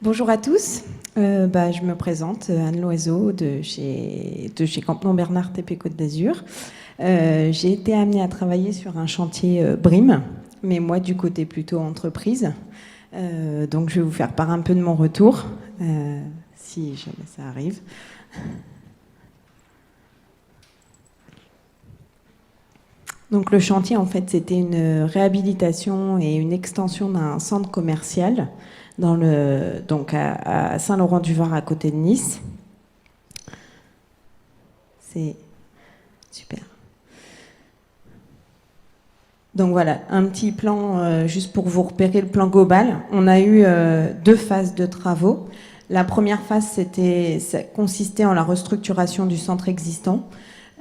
Bonjour à tous. Je me présente, Anne Loiseau de chez Campement Bernard TP Côte d'Azur. J'ai été amenée à travailler sur un chantier BRIM, mais moi du côté plutôt entreprise. Donc je vais vous faire part un peu de mon retour, si jamais ça arrive. Donc le chantier, en fait, c'était une réhabilitation et une extension d'un centre commercial donc à Saint-Laurent-du-Var, à côté de Nice. C'est super. Donc voilà, un petit plan, juste pour vous repérer le plan global. On a eu 2 phases de travaux. La première phase, ça consistait en la restructuration du centre existant,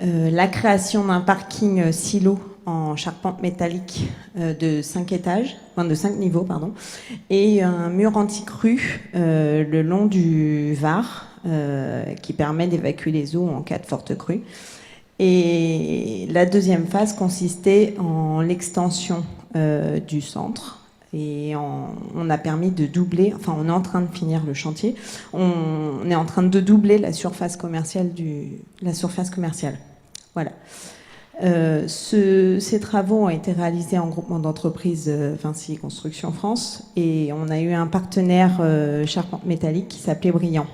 la création d'un parking silo en charpente métallique de 5 étages, enfin de 5 niveaux, pardon, et un mur anti-crue le long du Var qui permet d'évacuer les eaux en cas de forte crue. Et la deuxième phase consistait en l'extension du centre. Et on a permis de doubler, enfin on est en train de finir le chantier, on est en train de doubler la surface commerciale. Voilà. Ces travaux ont été réalisés en groupement d'entreprises Vinci Construction France, et on a eu un partenaire charpente métallique qui s'appelait Briand,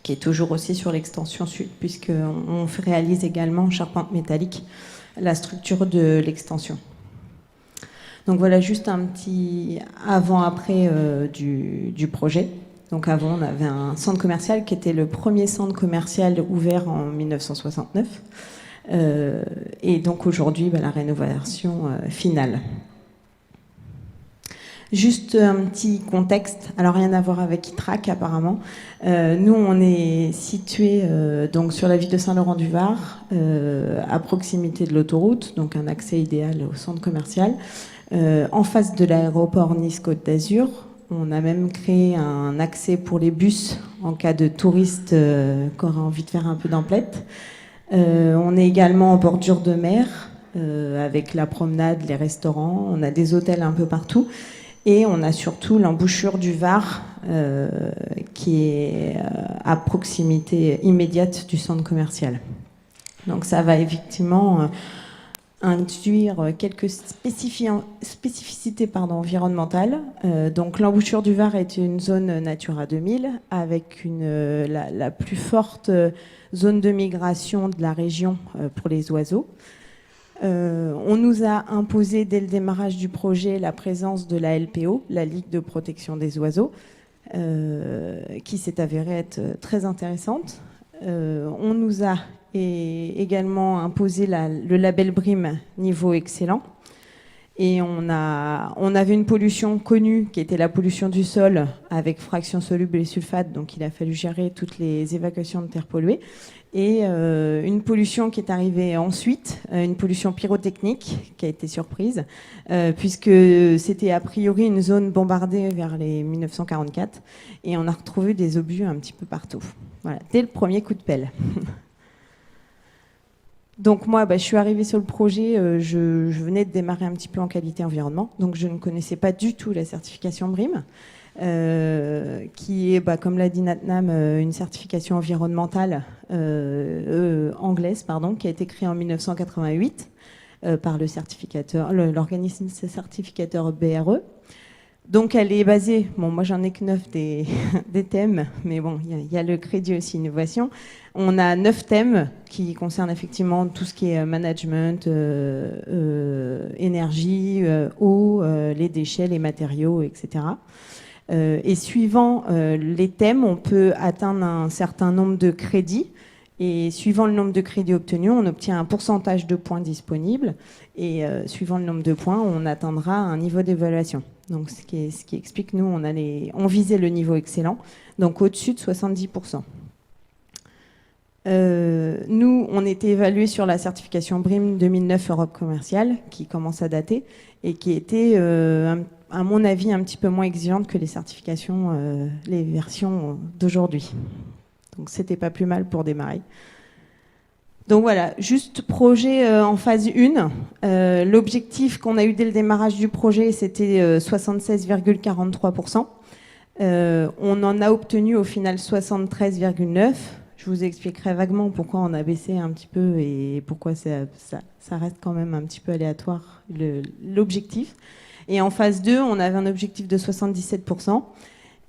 qui est toujours aussi sur l'extension sud, puisqu'on réalise également en charpente métallique la structure de l'extension. Donc voilà juste un petit avant-après du projet. Donc avant, on avait un centre commercial qui était le premier centre commercial ouvert en 1969. Et donc aujourd'hui, la rénovation finale. Juste un petit contexte, alors rien à voir avec ITRAC apparemment. Nous, on est situé donc sur la ville de Saint-Laurent-du-Var, à proximité de l'autoroute, donc un accès idéal au centre commercial, en face de l'aéroport Nice-Côte d'Azur. On a même créé un accès pour les bus en cas de touristes qui auraient envie de faire un peu d'emplette. On est également en bordure de mer, avec la promenade, les restaurants. On a des hôtels un peu partout. Et on a surtout l'embouchure du Var qui est à proximité immédiate du centre commercial. Donc ça va effectivement induire quelques spécificités environnementales. Donc l'embouchure du Var est une zone Natura 2000 avec la plus forte zone de migration de la région pour les oiseaux. On nous a imposé dès le démarrage du projet la présence de la LPO, la Ligue de protection des oiseaux, qui s'est avérée être très intéressante. On nous a également imposé le label BRIM niveau excellent. Et on avait une pollution connue qui était la pollution du sol avec fraction soluble et sulfate, donc il a fallu gérer toutes les évacuations de terres polluées. Et une pollution qui est arrivée ensuite, une pollution pyrotechnique qui a été surprise, puisque c'était a priori une zone bombardée vers les 1944, et on a retrouvé des obus un petit peu partout. Voilà, dès le premier coup de pelle. Donc moi, je suis arrivée sur le projet, je venais de démarrer un petit peu en qualité environnement, donc je ne connaissais pas du tout la certification BRIM, qui est, comme l'a dit Natnam, une certification environnementale anglaise, qui a été créée en 1988 par l'organisme certificateur BRE. Donc elle est basée, moi j'en ai que 9 des thèmes, mais bon, il y a le crédit aussi innovation. On a 9 thèmes qui concernent effectivement tout ce qui est management, énergie, eau, les déchets, les matériaux, etc. Et suivant les thèmes, on peut atteindre un certain nombre de crédits. Et suivant le nombre de crédits obtenus, on obtient un pourcentage de points disponibles. Et suivant le nombre de points, on atteindra un niveau d'évaluation. Donc, ce qui explique, nous, on visait le niveau excellent, donc au-dessus de 70%. Nous, on était évalués sur la certification BRIM 2009 Europe commerciale, qui commence à dater, et qui était, à mon avis, un petit peu moins exigeante que les certifications, les versions d'aujourd'hui. Donc, c'était pas plus mal pour démarrer. Donc voilà, juste projet en phase 1. L'objectif qu'on a eu dès le démarrage du projet, c'était 76,43%. On en a obtenu au final 73,9. Je vous expliquerai vaguement pourquoi on a baissé un petit peu et pourquoi ça reste quand même un petit peu aléatoire, l'objectif. Et en phase 2, on avait un objectif de 77%.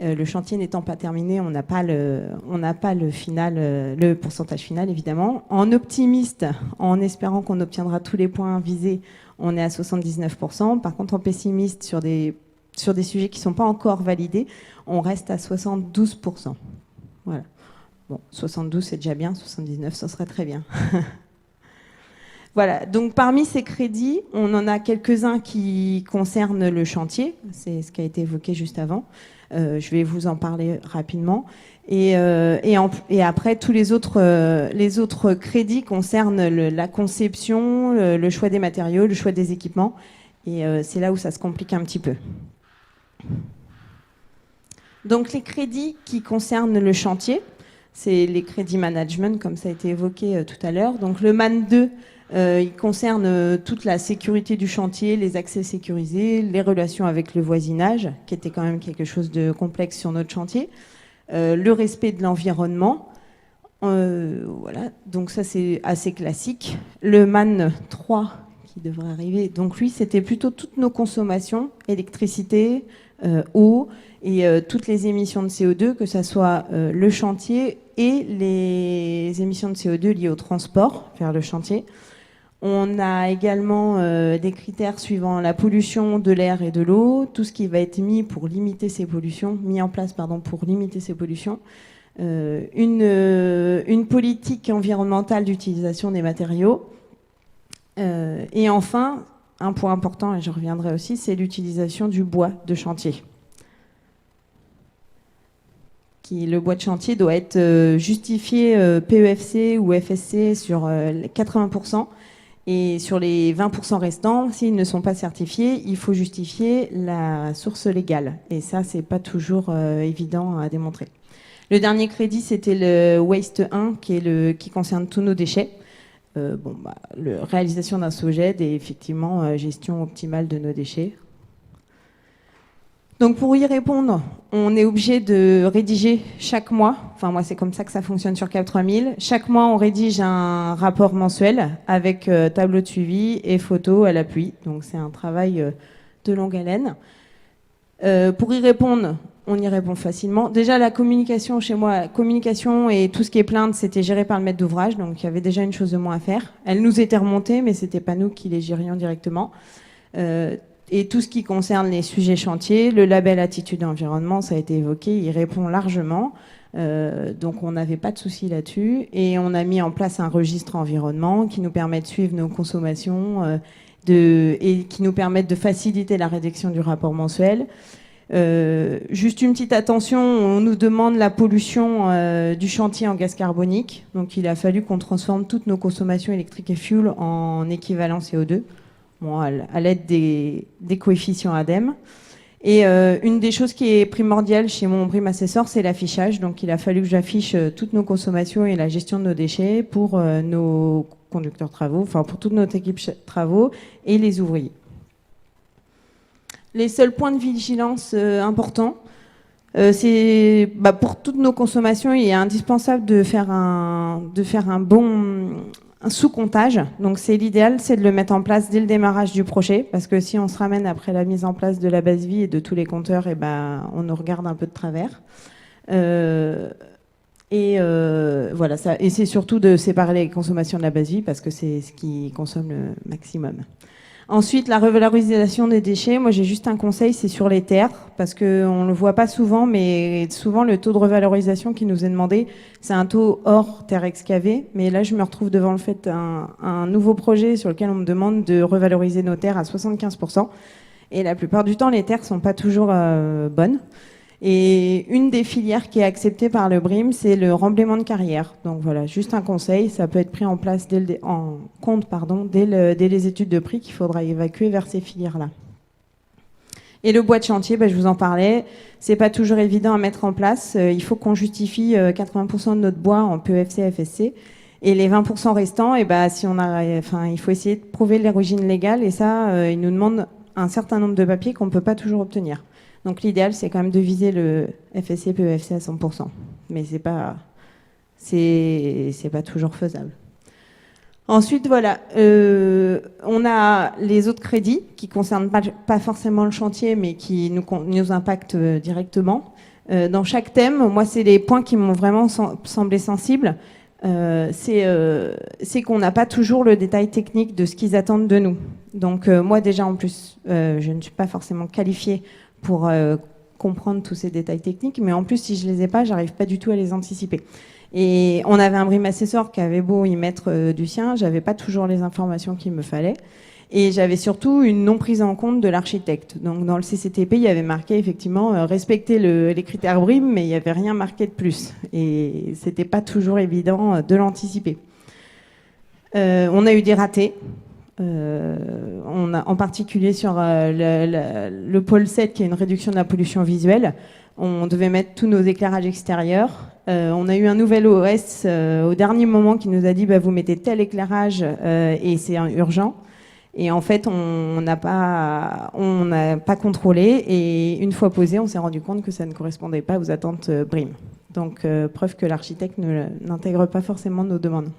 Le chantier n'étant pas terminé, on n'a pas le final, le pourcentage final évidemment. En optimiste, en espérant qu'on obtiendra tous les points visés, on est à 79%. Par contre, en pessimiste, sur des sujets qui ne sont pas encore validés, on reste à 72%. Voilà. Bon, 72 c'est déjà bien, 79 ça serait très bien. Voilà, donc parmi ces crédits, on en a quelques-uns qui concernent le chantier, c'est ce qui a été évoqué juste avant. Je vais vous en parler rapidement. Et après, tous les autres crédits concernent la conception, le choix des matériaux, le choix des équipements. Et c'est là où ça se complique un petit peu. Donc les crédits qui concernent le chantier, c'est les crédits management, comme ça a été évoqué tout à l'heure. Donc le MAN 2, il concerne toute la sécurité du chantier, les accès sécurisés, les relations avec le voisinage, qui était quand même quelque chose de complexe sur notre chantier, le respect de l'environnement. Voilà, donc ça c'est assez classique. Le MAN 3 qui devrait arriver, donc lui c'était plutôt toutes nos consommations, électricité, eau et toutes les émissions de CO2, que ce soit le chantier et les émissions de CO2 liées au transport vers le chantier. On a également des critères suivant la pollution de l'air et de l'eau, tout ce qui va être mis en place pour limiter ces pollutions. Une politique environnementale d'utilisation des matériaux. Et enfin, un point important, et je reviendrai aussi, c'est l'utilisation du bois de chantier. Le bois de chantier doit être justifié PEFC ou FSC sur 80%. Et sur les 20% restants, s'ils ne sont pas certifiés, il faut justifier la source légale. Et ça, c'est pas toujours évident à démontrer. Le dernier crédit, c'était le Waste 1, qui concerne tous nos déchets. Réalisation d'un SOGED et effectivement gestion optimale de nos déchets. Donc pour y répondre, on est obligé de rédiger chaque mois, enfin moi c'est comme ça que ça fonctionne sur CAP 3000, chaque mois on rédige un rapport mensuel avec tableau de suivi et photos à l'appui, donc c'est un travail de longue haleine. Pour y répondre, on y répond facilement. Déjà la communication chez moi, communication et tout ce qui est plainte, c'était géré par le maître d'ouvrage, donc il y avait déjà une chose de moins à faire. Elle nous était remontée, mais c'était pas nous qui les gérions directement. Et tout ce qui concerne les sujets chantiers, le label attitude environnement, ça a été évoqué, il répond largement. Donc on n'avait pas de souci là-dessus. Et on a mis en place un registre environnement qui nous permet de suivre nos consommations et qui nous permet de faciliter la rédaction du rapport mensuel. Juste une petite attention, on nous demande la pollution du chantier en gaz carbonique. Donc il a fallu qu'on transforme toutes nos consommations électriques et fuel en équivalent CO2. Bon, à l'aide des coefficients ADEME. Et une des choses qui est primordiale chez mon BRIM assesseur, c'est l'affichage. Donc il a fallu que j'affiche toutes nos consommations et la gestion de nos déchets pour nos conducteurs travaux, enfin pour toute notre équipe travaux et les ouvriers. Les seuls points de vigilance importants, c'est pour toutes nos consommations, il est indispensable de faire un sous-comptage. Donc c'est l'idéal, c'est de le mettre en place dès le démarrage du projet, parce que si on se ramène après la mise en place de la base vie et de tous les compteurs, on nous regarde un peu de travers. Voilà, ça, et c'est surtout de séparer les consommations de la base vie, parce que c'est ce qui consomme le maximum. Ensuite, la revalorisation des déchets, moi j'ai juste un conseil, c'est sur les terres, parce qu'on ne le voit pas souvent, mais souvent le taux de revalorisation qui nous est demandé, c'est un taux hors terre excavée. Mais là, je me retrouve devant le fait un nouveau projet sur lequel on me demande de revaloriser nos terres à 75%. Et la plupart du temps, les terres ne sont pas toujours bonnes. Et une des filières qui est acceptée par le BRIM, c'est le remblaiement de carrière. Donc voilà, juste un conseil, ça peut être pris en place dès les études de prix qu'il faudra évacuer vers ces filières-là. Et le bois de chantier, je vous en parlais, c'est pas toujours évident à mettre en place. Il faut qu'on justifie 80% de notre bois en PEFC, FSC. Et les 20% restants, il faut essayer de prouver l'origine légale. Et ça, ils nous demandent un certain nombre de papiers qu'on ne peut pas toujours obtenir. Donc l'idéal, c'est quand même de viser le FSC PEFC à 100%. Mais c'est pas toujours faisable. Ensuite, voilà, on a les autres crédits qui ne concernent pas forcément le chantier, mais qui nous impactent directement. Dans chaque thème, moi, c'est les points qui m'ont vraiment semblé sensibles. C'est qu'on n'a pas toujours le détail technique de ce qu'ils attendent de nous. Donc moi, déjà, en plus, je ne suis pas forcément qualifiée pour comprendre tous ces détails techniques, mais en plus, si je les ai pas, j'arrive pas du tout à les anticiper. Et on avait un BRIM assesseur qui avait beau y mettre du sien, j'avais pas toujours les informations qu'il me fallait. Et j'avais surtout une non prise en compte de l'architecte. Donc dans le CCTP, il y avait marqué effectivement respecter les critères BRIM, mais il n'y avait rien marqué de plus. Et c'était pas toujours évident de l'anticiper. On a eu des ratés. En particulier sur le pôle 7, qui est une réduction de la pollution visuelle. On devait mettre tous nos éclairages extérieurs. On a eu un nouvel OS au dernier moment qui nous a dit vous mettez tel éclairage et c'est urgent. Et en fait, on n'a pas contrôlé. Et une fois posé, on s'est rendu compte que ça ne correspondait pas aux attentes BRIM. Donc, preuve que l'architecte n'intègre pas forcément nos demandes.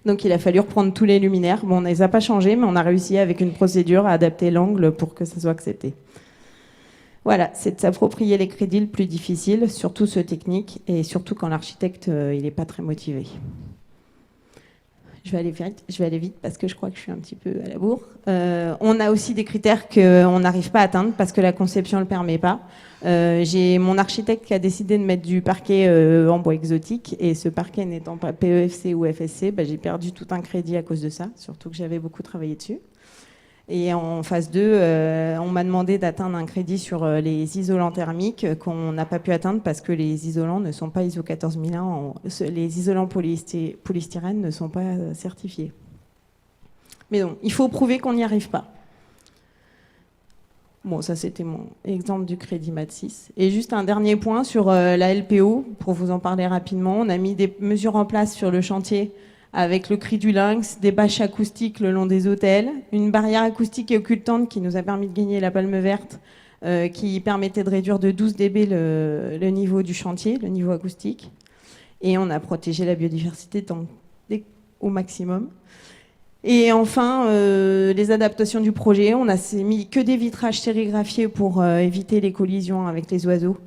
Donc, il a fallu reprendre tous les luminaires. Bon, on ne les a pas changés, mais on a réussi avec une procédure à adapter l'angle pour que ça soit accepté. Voilà, c'est de s'approprier les crédits le plus difficile, surtout ceux techniques, et surtout quand l'architecte il n'est pas très motivé. Je vais aller vite parce que je crois que je suis un petit peu à la bourre. On a aussi des critères qu'on n'arrive pas à atteindre parce que la conception ne le permet pas. J'ai mon architecte qui a décidé de mettre du parquet en bois exotique, et ce parquet n'étant pas PEFC ou FSC, j'ai perdu tout un crédit à cause de ça, surtout que j'avais beaucoup travaillé dessus. Et en phase 2, on m'a demandé d'atteindre un crédit sur les isolants thermiques qu'on n'a pas pu atteindre parce que les isolants ne sont pas ISO 14001. Les isolants polystyrène ne sont pas certifiés. Mais donc, il faut prouver qu'on n'y arrive pas. Bon, ça c'était mon exemple du crédit MAT6. Et juste un dernier point sur la LPO, pour vous en parler rapidement. On a mis des mesures en place sur le chantier avec le cri du lynx, des bâches acoustiques le long des hôtels, une barrière acoustique et occultante qui nous a permis de gagner la palme verte, qui permettait de réduire de 12 dB le niveau du chantier, le niveau acoustique. Et on a protégé la biodiversité au maximum. Et enfin, les adaptations du projet, on a mis que des vitrages sérigraphiés pour éviter les collisions avec les oiseaux,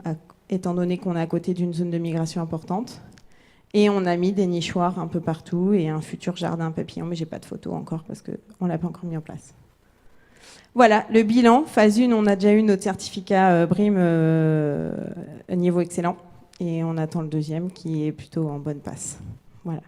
étant donné qu'on est à côté d'une zone de migration importante. Et on a mis des nichoirs un peu partout et un futur jardin papillon, mais j'ai pas de photo encore parce qu'on l'a pas encore mis en place. Voilà, le bilan. Phase 1, on a déjà eu notre certificat BRIM niveau excellent. Et on attend le deuxième qui est plutôt en bonne passe. Voilà.